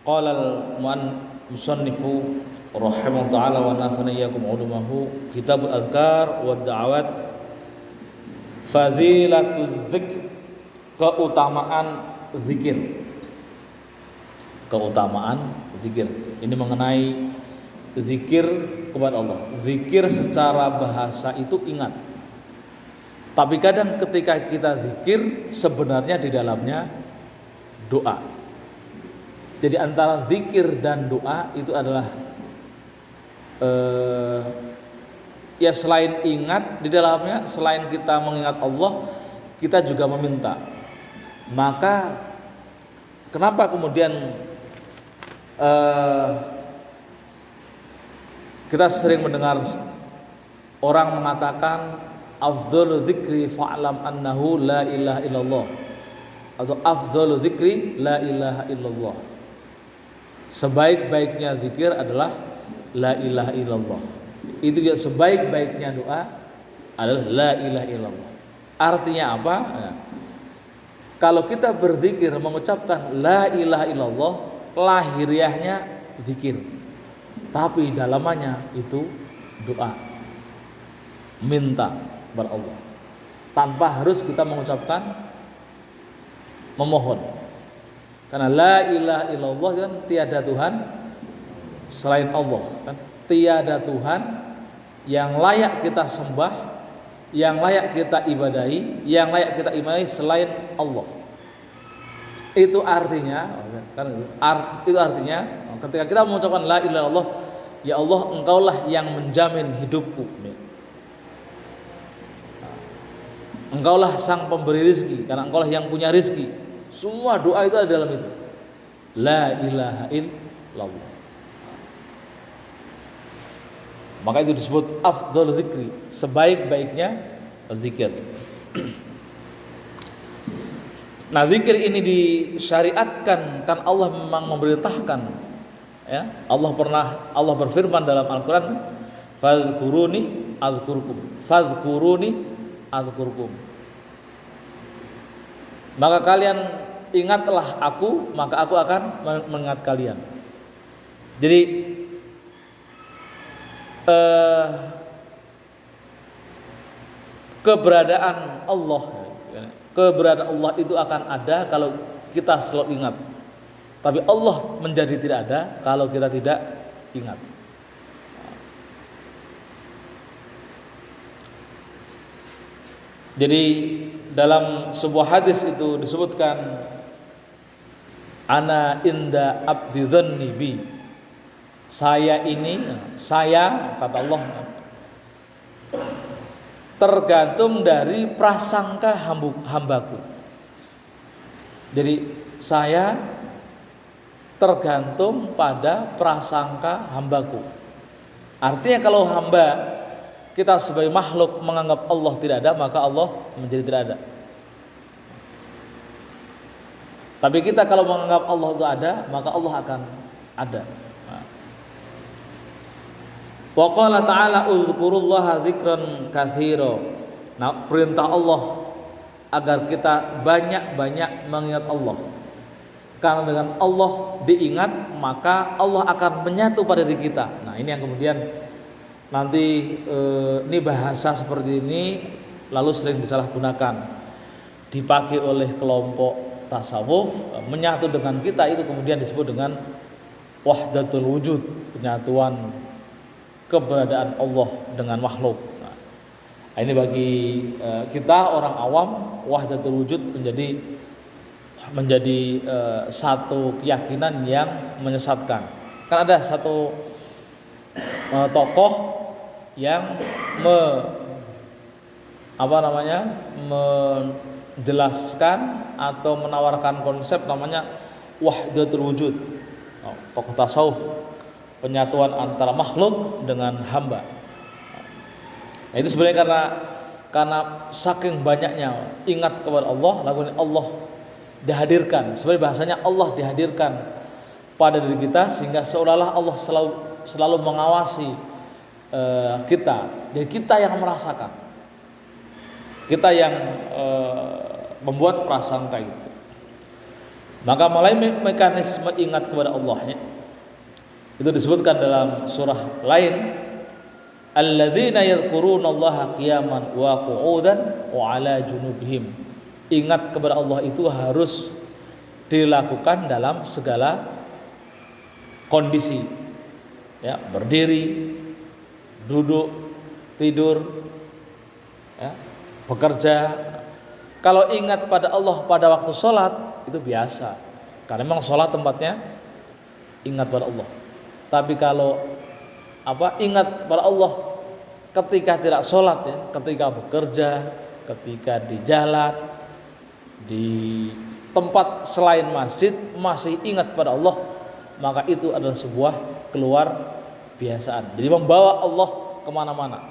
qala al-musannifu rahimahullah ta'ala wa nafana iyyakum ulumahu kitabul adhkar wa da'awat fadilatul dzikr, keutamaan zikir. Keutamaan zikir ini mengenai zikir kepada Allah. Zikir secara bahasa itu ingat, tapi kadang ketika kita zikir sebenarnya di dalamnya doa. Jadi antara zikir dan doa itu adalah ya selain ingat di dalamnya, selain kita mengingat Allah, kita juga meminta. Maka kenapa kemudian kita sering mendengar orang mengatakan afdhalu dzikri fa'lam annahu la ilaha illallah, atau afdhalu dzikri la ilaha illallah. Sebaik-baiknya zikir adalah la ilaha illallah. Itu juga sebaik-baiknya doa adalah la ilaha illallah. Artinya apa? Nah, kalau kita berzikir mengucapkan la ilaha illallah, lahiriahnya zikir, tapi dalamannya itu doa, minta kepada Allah, tanpa harus kita mengucapkan memohon. Karena la ilaha illallah kan tiada Tuhan selain Allah, kan tiada Tuhan yang layak kita sembah, yang layak kita ibadahi, yang layak kita imani selain Allah. Itu artinya ketika kita mengucapkan la ilaha illallah, ya Allah, engkaulah yang menjamin hidupku, engkaulah sang pemberi rizki, karena engkaulah yang punya rizki. Semua doa itu ada dalam itu, la ilaha illallah. Maka itu disebut afdhal zikri, sebaik-baiknya zikir. Nah, zikir ini disyariatkan kan Allah memang memerintahkan, ya. Allah berfirman dalam Al-Qur'an, fadhkuruni adzkurkum, fadhkuruni adzkurkum. Maka kalian ingatlah aku, maka aku akan mengingat kalian. Jadi keberadaan Allah itu akan ada kalau kita selalu ingat. Tapi Allah menjadi tidak ada kalau kita tidak ingat. Jadi dalam sebuah hadis itu disebutkan, ana inda abdi dhanni bi, saya kata Allah, tergantung dari prasangka hambaku. Jadi saya tergantung pada prasangka hambaku. Artinya kalau hamba, kita sebagai makhluk menganggap Allah tidak ada, maka Allah menjadi tidak ada. Tapi kita kalau menganggap Allah itu ada, maka Allah akan ada. Wa qala ta'ala uzkurullaha dzikran katsira. Nah, perintah Allah agar kita banyak-banyak mengingat Allah. Karena dengan Allah diingat, maka Allah akan menyatu pada diri kita. Nah, ini yang kemudian nanti ini bahasa seperti ini lalu sering disalahgunakan, dipakai oleh kelompok tasawuf, menyatu dengan kita itu kemudian disebut dengan wahdatul wujud, penyatuan keberadaan Allah dengan makhluk. Nah, ini bagi kita orang awam, wahdatul wujud menjadi satu keyakinan yang menyesatkan. Kan ada satu tokoh yang menjelaskan atau menawarkan konsep namanya wahdatul wujud. Tokoh tasawuf, penyatuan antara makhluk dengan hamba. Nah, itu sebenarnya karena saking banyaknya ingat kepada Allah, lalu Allah dihadirkan. Sebenarnya bahasanya Allah dihadirkan pada diri kita sehingga seolah-olah Allah selalu mengawasi kita. Jadi kita yang merasakan, kita yang membuat prasangka itu. Maka mulai mekanisme ingat kepada Allah itu disebutkan dalam surah lain, alladzina yadhkurunallaha qiyaman wa qu'udan wa 'ala junubihim. Ingat kepada Allah itu harus dilakukan dalam segala kondisi, ya, berdiri, duduk, tidur, ya, bekerja. Kalau ingat pada Allah pada waktu sholat itu biasa, karena memang sholat tempatnya ingat pada Allah. Tapi kalau ingat pada Allah ketika tidak sholat, ya, ketika bekerja, ketika di jalan, di tempat selain masjid masih ingat pada Allah, maka itu adalah sebuah keluar biasaan. Jadi membawa Allah kemana-mana.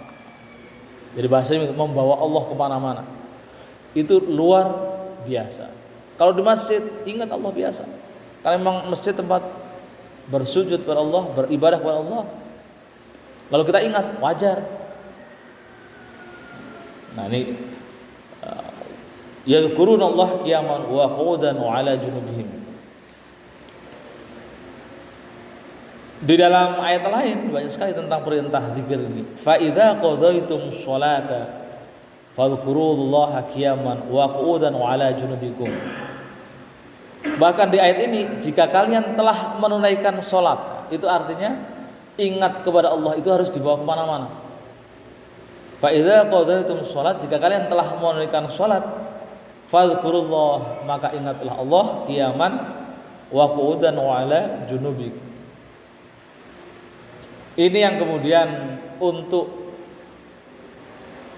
Jadi bahasanya membawa Allah kemana-mana. Itu luar biasa. Kalau di masjid ingat Allah biasa, karena memang masjid tempat bersujud kepada Allah, beribadah kepada Allah. Lalu kita ingat, wajar. Nah ini yadhkurunallaha qiyaman wa qu'udan wa 'ala junubihim. Di dalam ayat lain banyak sekali tentang perintah zikir ini. Fa idza qadaitum sholata fadhkurullaha qiyaman wa qu'udan wa 'ala junubikum. Bahkan di ayat ini, jika kalian telah menunaikan sholat, itu artinya ingat kepada Allah itu harus dibawa kemana-mana. Fa idza qadaitum sholat, jika kalian telah menunaikan sholat, fadhkurullah, maka ingatlah Allah qiyaman wa qu'udan wa 'ala junubikum. Ini yang kemudian untuk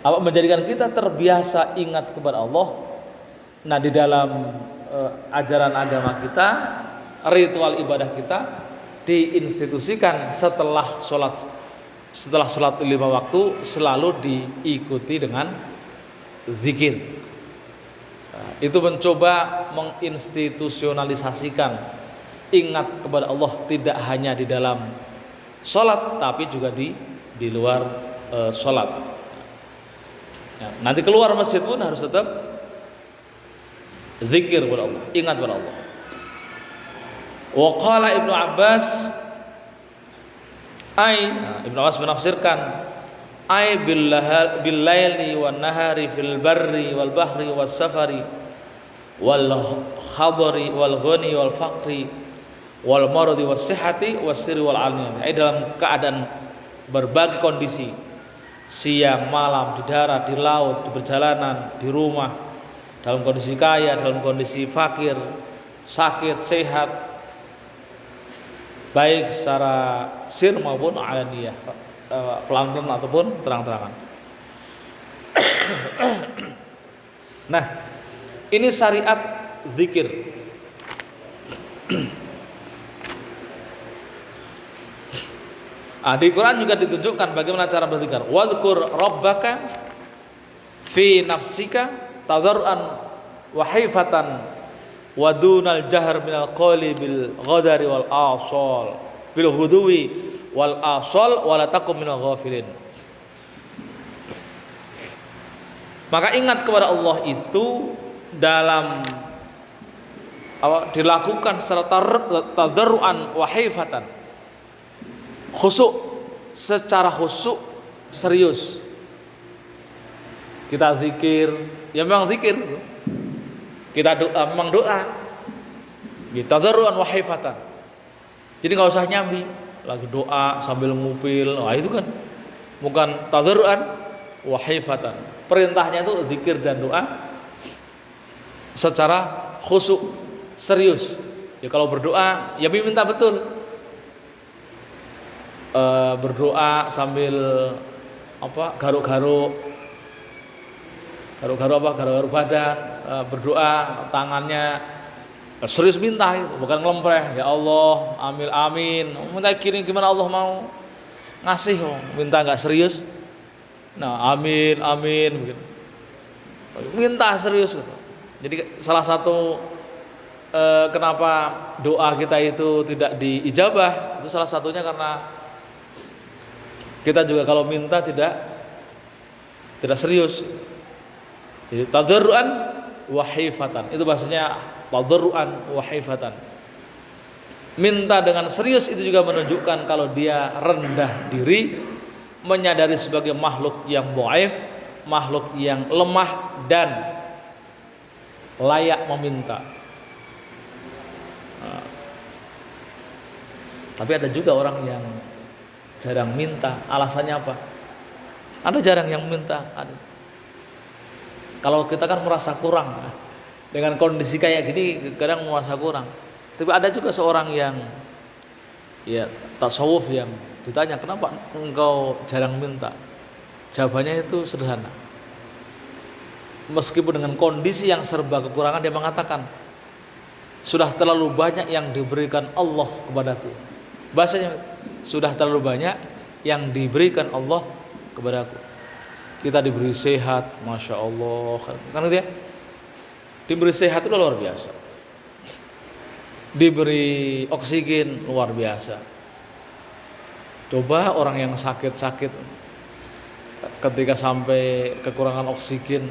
menjadikan kita terbiasa ingat kepada Allah. Nah, di dalam ajaran agama kita, ritual ibadah kita diinstitusikan setelah sholat 5 waktu selalu diikuti dengan zikir. Itu mencoba menginstitusionalisasikan ingat kepada Allah tidak hanya di dalam sholat tapi juga di luar sholat. Nanti keluar masjid pun harus tetap zikir kepada Allah, ingat kepada Allah. Wa qala Ibnu Abbas, Ibnu Abbas menafsirkan bil laili wan nahari fil barri wal bahri was safari wal khadari wal ghani wal faqri wal maradi was sihhati was sirri wal alani. Dalam keadaan berbagai kondisi, siang, malam, di darat, di laut, di perjalanan, di rumah, dalam kondisi kaya, dalam kondisi fakir, sakit, sehat, baik secara sir maupun alaniyah, pelan-pelan ataupun terang-terangan. Nah, ini syariat zikir. Di Quran juga ditunjukkan bagaimana cara berzikir. Wadhkur rabbaka fi nafsika tadarruan wa haifatan wa dunal jahr minal qawli bil ghadari wal asal bil ghuduwi wal asal wa la takum minal ghafilin. Maka ingat kepada Allah itu dalam dilakukan secara tadarruan wa haifatan, khusyuk, secara khusyuk, serius. Kita zikir, ya memang zikir. Kita doa, memang doa. Tadarruan wa haifatan. Jadi enggak usah nyambi, lagi doa sambil ngupil. Wah, itu kan bukan tadarruan wa haifatan. Perintahnya itu zikir dan doa secara khusyuk, serius. Ya kalau berdoa, ya minta betul. Berdoa sambil garuk-garuk badan, berdoa tangannya serius minta itu, bukan ngelempreh. Ya Allah, amin, minta kirim gimana Allah mau ngasih, minta nggak serius. Nah, amin begitu. Minta serius gitu. Jadi salah satu kenapa doa kita itu tidak diijabah, itu salah satunya karena kita juga kalau minta tidak serius. Jadi tadarruan wa haifatan. Itu bahasanya tadarruan wa haifatan. Minta dengan serius itu juga menunjukkan kalau dia rendah diri, menyadari sebagai makhluk yang dhaif, makhluk yang lemah dan layak meminta. Tapi ada juga orang yang jarang minta. Alasannya apa? Ada jarang yang minta. Ada. Kalau kita kan merasa kurang dengan kondisi kayak gini, kadang merasa kurang. Tapi ada juga seorang yang ya tasawuf yang ditanya, kenapa engkau jarang minta? Jawabannya itu sederhana. Meskipun dengan kondisi yang serba kekurangan, dia mengatakan, sudah terlalu banyak yang diberikan Allah kepadaku. Bahasanya, sudah terlalu banyak yang diberikan Allah kepadaku. Kita diberi sehat, Masya Allah. Kan gitu ya? Diberi sehat itu luar biasa. Diberi oksigen luar biasa. Coba orang yang sakit-sakit, ketika sampai kekurangan oksigen,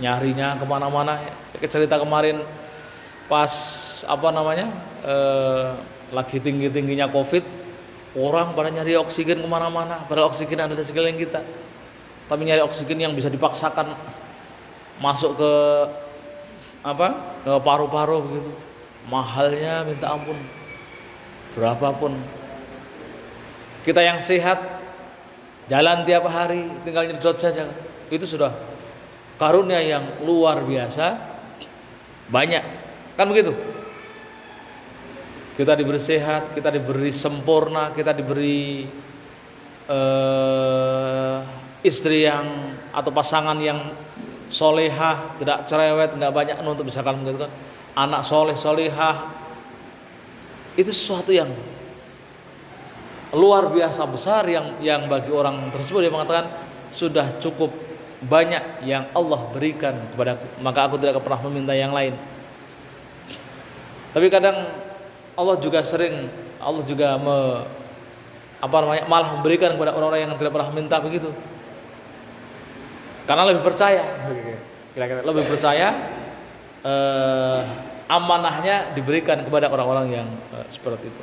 nyarinya kemana-mana. Cerita kemarin pas lagi tinggi-tingginya COVID, orang pada nyari oksigen kemana-mana. Padahal oksigen ada di sekeliling kita, tapi nyari oksigen yang bisa dipaksakan masuk ke ke paru-paru begitu. Mahalnya minta ampun, berapapun. Kita yang sehat, jalan tiap hari, tinggal nyedot saja, itu sudah karunia yang luar biasa banyak, kan begitu? Kita diberi sehat, kita diberi sempurna, kita diberi istri yang atau pasangan yang solehah, tidak cerewet, nggak banyak nuntut, misalkan begitu kan, anak solehah, itu sesuatu yang luar biasa besar yang bagi orang tersebut, dia mengatakan sudah cukup banyak yang Allah berikan kepadaku, maka aku tidak pernah meminta yang lain. Tapi kadang Allah juga malah memberikan kepada orang-orang yang tidak pernah minta begitu, karena lebih percaya, kira-kira lebih percaya amanahnya diberikan kepada orang-orang yang seperti itu.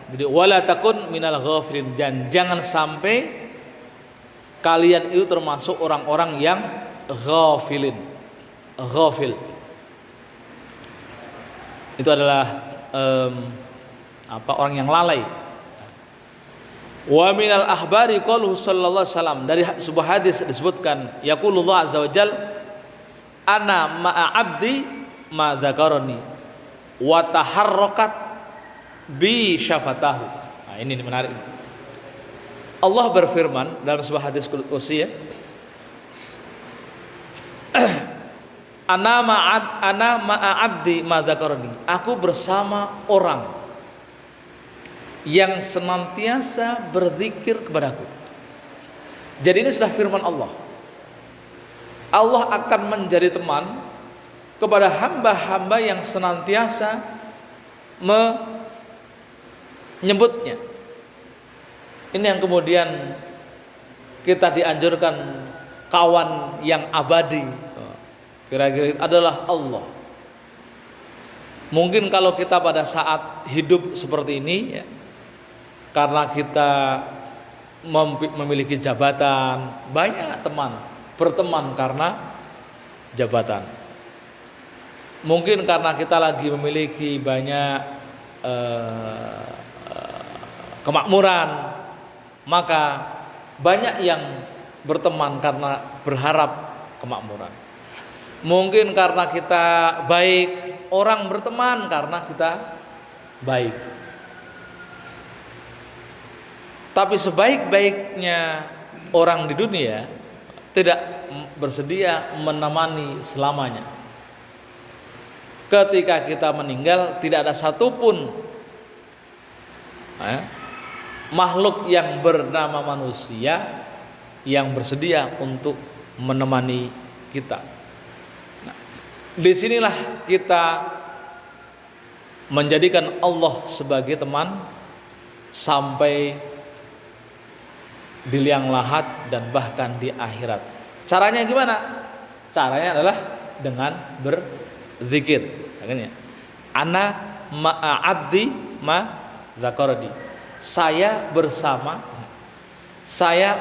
Jadi wala takun minal ghafilin, dan jangan sampai kalian itu termasuk orang-orang yang ghafilin. Ghafil itu adalah orang yang lalai. Wa minal ahbari qaluhu sallallahu alaihi wasallam, dari sebuah hadis disebutkan, yaqulullah azza wajal, ana ma'a abdi ma dzakarani wa taharrakat bi syafatahu. Nah, ini menarik. Allah berfirman dalam sebuah hadis qudsi, ya, ana ma'a abdi ma dzakarani, aku bersama orang yang senantiasa berzikir kepadaku. Jadi ini sudah firman Allah. Allah akan menjadi teman kepada hamba-hamba yang senantiasa menyebutnya. Ini yang kemudian kita dianjurkan kawan yang abadi, kira-kira adalah Allah. Mungkin kalau kita pada saat hidup seperti ini, ya, karena kita memiliki jabatan, banyak teman berteman karena jabatan. Mungkin karena kita lagi memiliki banyak kemakmuran, maka banyak yang berteman karena berharap kemakmuran. Mungkin karena kita baik, orang berteman karena kita baik. Tapi sebaik-baiknya orang di dunia tidak bersedia menemani selamanya. Ketika kita meninggal, tidak ada satupun makhluk yang bernama manusia yang bersedia untuk menemani kita. Nah, disinilah kita menjadikan Allah sebagai teman sampai di liang lahat dan bahkan di akhirat. Caranya gimana? caranya adalah dengan berzikir. Makanya ana abdi ma zakarodi. Saya bersama, saya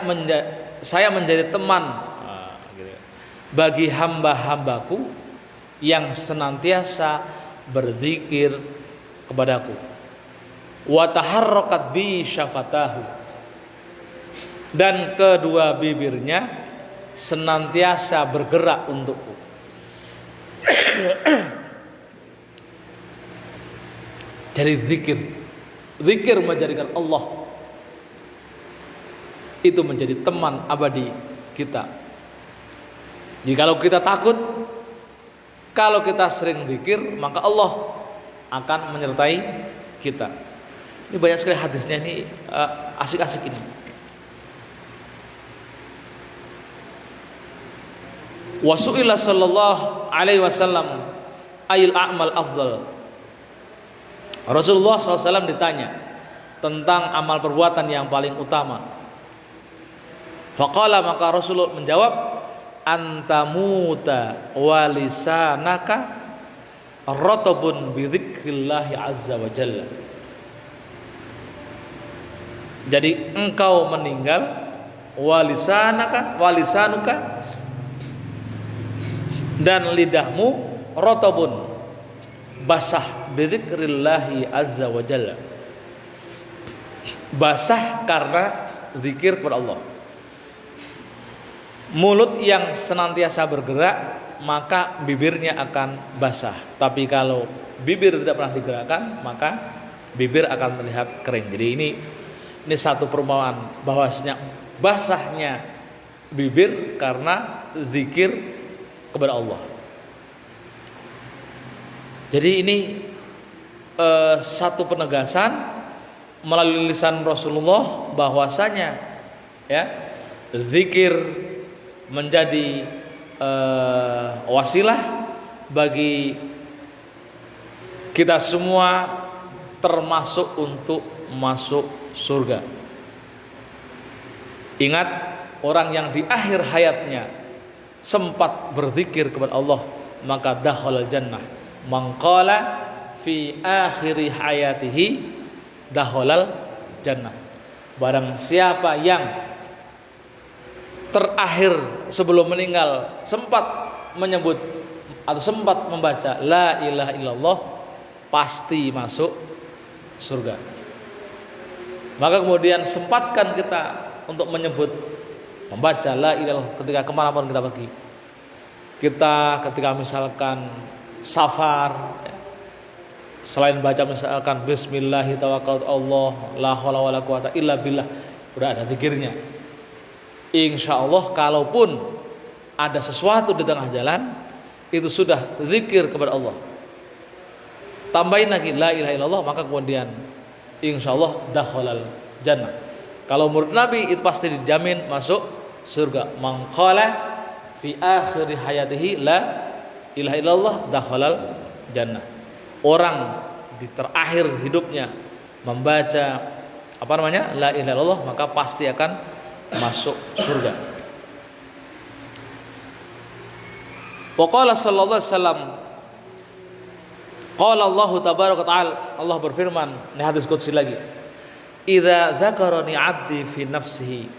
menjadi teman bagi hamba-hambaku yang senantiasa berzikir kepadaku. Wa taharrakat bi syafatahu, dan kedua bibirnya senantiasa bergerak untukku. Jadi zikir menjadikan Allah itu menjadi teman abadi kita. Jadi kalau kita takut, kalau kita sering zikir, maka Allah akan menyertai kita. Ini banyak sekali hadisnya, ini asik-asik ini. Wasu'ila sallallahu alaihi wasallam ayil a'mal afdal. Rasulullah SAW ditanya tentang amal perbuatan yang paling utama. Faqala, maka Rasulullah menjawab, antamuta walisanaka ratbun bi dzikrillah azza wa jalla. Jadi engkau meninggal walisanuka dan lidahmu ratbun, basah bi dzikrillah azza wa jalla. Basah karena zikir kepada Allah. Mulut yang senantiasa bergerak, maka bibirnya akan basah. Tapi kalau bibir tidak pernah digerakkan, maka bibir akan terlihat kering. Jadi ini satu perumpamaan bahwasanya basahnya bibir karena zikir kepada Allah. Jadi ini satu penegasan melalui lisan Rasulullah bahwasanya ya, zikir menjadi wasilah bagi kita semua, termasuk untuk masuk surga. Ingat, orang yang di akhir hayatnya sempat berzikir kepada Allah, maka dakhalal jannah. Man qala fi akhiri hayatihi dakhalal jannah. Barang siapa yang terakhir sebelum meninggal sempat menyebut atau sempat membaca la ilaha illallah, pasti masuk surga. Maka kemudian sempatkan kita untuk menyebut, membaca la ilaha illallah ketika kemanapun kita pergi. Kita ketika misalkan safar, selain baca misalkan bismillahi tawakkaltu Allah la haula wala quwata illa billah, udah ada zikirnya. Insya Allah kalaupun ada sesuatu di tengah jalan, itu sudah zikir kepada Allah. Tambahin lagi la ilaha illallah, maka kemudian insya Allah dakhalal jannah. Kalau menurut Nabi itu pasti dijamin masuk surga. Man qala fi akhir hayatihi la ilaha illallah dakhalal jannah. Orang di terakhir hidupnya membaca la ilaha illallah, maka pasti akan masuk surga. Wa qala sallallahu alaihi wasallam, qala Allah tabaraka ta'ala, Allah berfirman, ini hadis qudsi lagi, idza dzakarani 'abdi fi nafsihi,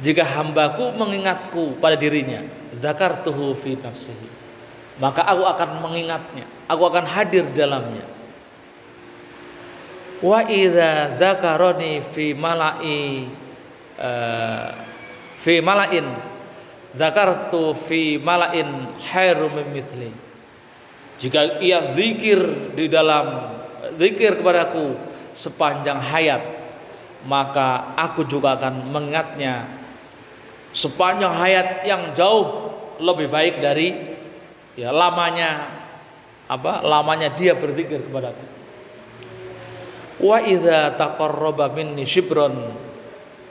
jika hambaku mengingatku pada dirinya, dzakartuhu fi nafsihi, maka aku akan mengingatnya, aku akan hadir dalamnya. Wa idza dzakarani fi mala'in dzakartu fi mala'in khairum mithli, jika ia zikir di dalam zikir kepadaku sepanjang hayat, maka aku juga akan mengingatnya sepanjang hayat yang jauh lebih baik dari lamanya dia berzikir kepadaku. Wa idza taqarraba minni shibron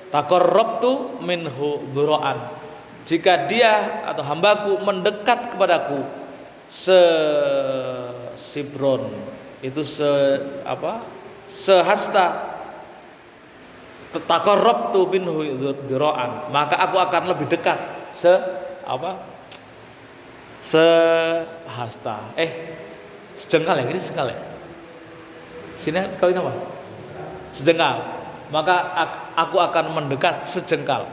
taqarrabtu minhu dhura'an, jika dia atau hambaku mendekat kepadaku sibron, itu sehasta, taqarrabtu minhu dhura'an, maka aku akan lebih dekat sehasta. Sejengkal ya, ini sejengkal ya. Sini kau ini apa? Sejengkal. Maka aku akan mendekat sejengkal.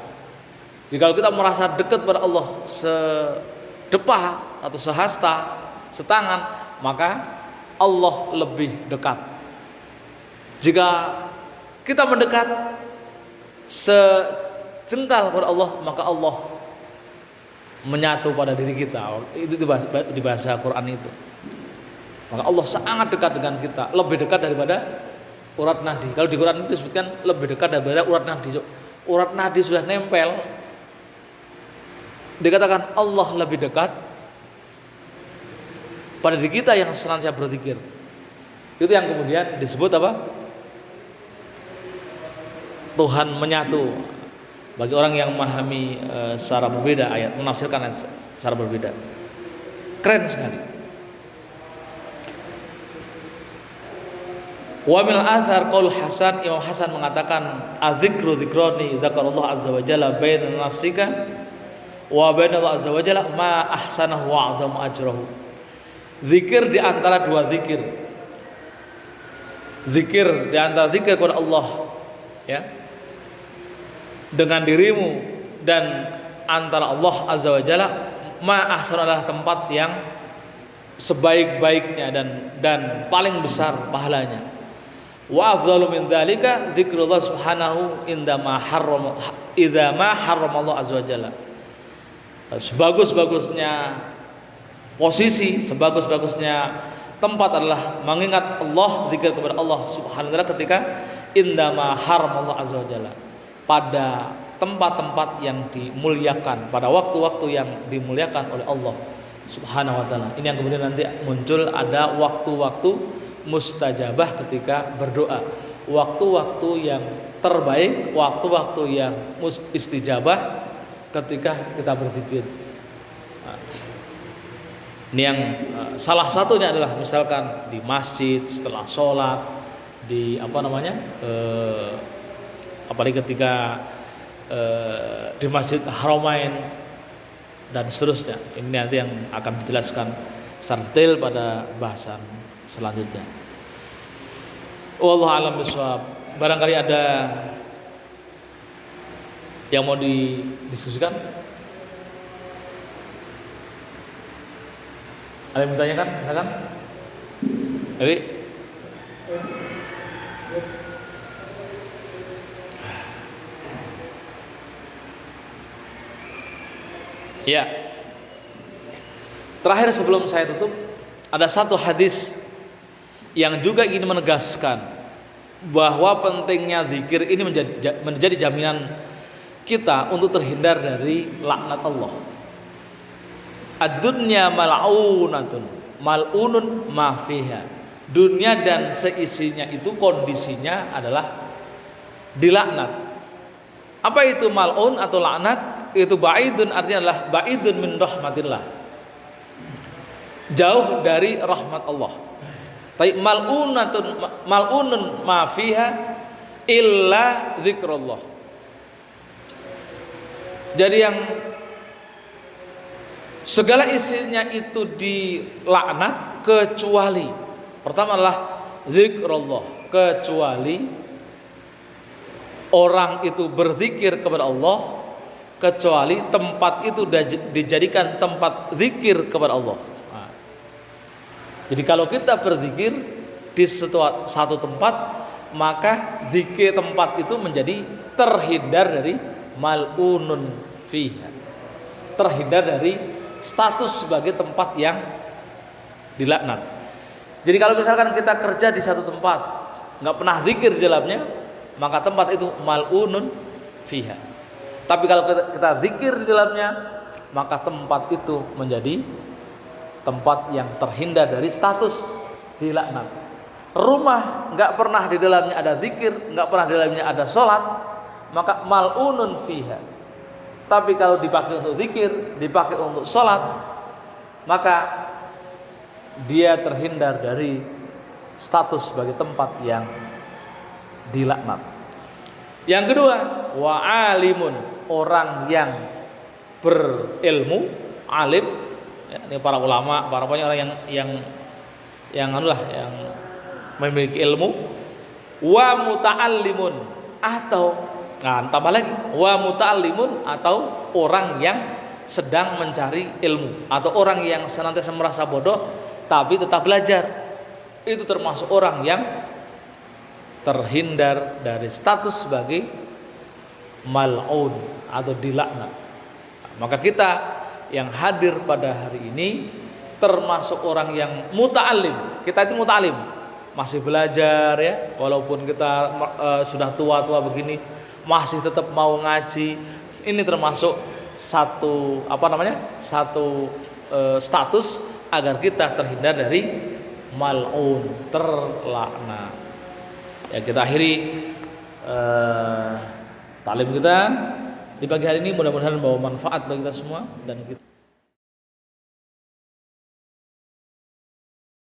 Jadi kalau kita merasa dekat pada Allah sedepah atau sehasta, setangan, maka Allah lebih dekat. Jika kita mendekat sejengkal kepada Allah, maka Allah menyatu pada diri kita. Itu di bahasa Quran itu. Maka Allah sangat dekat dengan kita, lebih dekat daripada urat nadi. Kalau di Quran itu disebutkan lebih dekat daripada urat nadi. Urat nadi sudah nempel, dikatakan Allah lebih dekat pada diri kita yang senantiasa berzikir. Itu yang kemudian disebut apa? Tuhan menyatu. Bagi orang yang memahami secara berbeda ayat, menafsirkan ayat secara berbeda. Keren sekali. Wa mil athar qaul Hasan, Imam Hasan mengatakan adzikru dzikrani dzakarallahu azza wa jalla baina nafsika wa baina Allah azza wa jalla ma ahsanahu wa azamu ajrahu. Zikir di antara dua zikir. Zikir di antara zikir kepada Allah, ya, dengan dirimu dan antara Allah azza wa jalla, ma ahsan adalah tempat yang sebaik-baiknya dan paling besar pahalanya. Wa afdalu min dzalika dzikrullah subhanahu idza ma harrama Allah azza wa jalla. Sebagus-bagusnya posisi, sebagus-bagusnya tempat adalah mengingat Allah, zikir kepada Allah subhanahu wa ta'ala ketika idza ma harrama Allah azza wa jalla, pada tempat-tempat yang dimuliakan, pada waktu-waktu yang dimuliakan oleh Allah subhanahu wa ta'ala. Ini yang kemudian nanti muncul, ada waktu-waktu mustajabah ketika berdoa, waktu-waktu yang terbaik, waktu-waktu yang istijabah ketika kita berzikir. Ini yang salah satunya adalah misalkan di masjid setelah sholat, di apalagi ketika di Masjid Haramain dan seterusnya. Ini nanti yang akan dijelaskan secara detail pada bahasan selanjutnya. Wallahu a'lam bishawab. Barangkali ada yang mau didiskusikan? Ada yang bertanyakan? Misalkan? Ewi? Ya. Terakhir sebelum saya tutup, ada satu hadis yang juga ingin menegaskan bahwa pentingnya zikir ini menjadi jaminan kita untuk terhindar dari laknat Allah. Ad-dunya mal'unun ma fiha. Dunia dan seisinya itu kondisinya adalah dilaknat. Apa itu mal'un atau laknat? Itu ba'idun, artinya adalah ba'idun min rahmatillah, jauh dari rahmat Allah. Tapi mal'unun ma fiha illa zikrullah. Jadi yang segala isinya itu dilaknat kecuali, pertama adalah zikrullah, kecuali orang itu berzikir kepada Allah, kecuali tempat itu dijadikan tempat zikir kepada Allah. Jadi kalau kita berzikir di satu tempat, maka zikir tempat itu menjadi terhindar dari mal'unun fiha, terhindar dari status sebagai tempat yang dilaknat. Jadi kalau misalkan kita kerja di satu tempat, nggak pernah zikir di dalamnya, maka tempat itu mal'unun fiha. Tapi kalau kita zikir di dalamnya, maka tempat itu menjadi tempat yang terhindar dari status dilaknat. Rumah nggak pernah di dalamnya ada zikir, nggak pernah di dalamnya ada sholat, maka mal'unun fiha. Tapi kalau dipakai untuk zikir, dipakai untuk sholat, maka dia terhindar dari status sebagai tempat yang dilaknat. Yang kedua, wa alimun, orang yang berilmu, alim, Ya, ini para ulama, para orang yang anulah yang memiliki ilmu. Wa muta'allimun atau tambah lagi wa muta'allimun atau orang yang sedang mencari ilmu atau orang yang senantiasa merasa bodoh tapi tetap belajar. Itu termasuk orang yang terhindar dari status sebagai mal'un atau dilaknat. Maka kita yang hadir pada hari ini termasuk orang yang muta'allim. Kita itu muta'allim, masih belajar ya, walaupun kita sudah tua-tua begini masih tetap mau ngaji. Ini termasuk satu status agar kita terhindar dari mal'un, terlaknat. Ya, kita akhiri talim kita di pagi hari ini, mudah-mudahan membawa manfaat bagi kita semua dan kita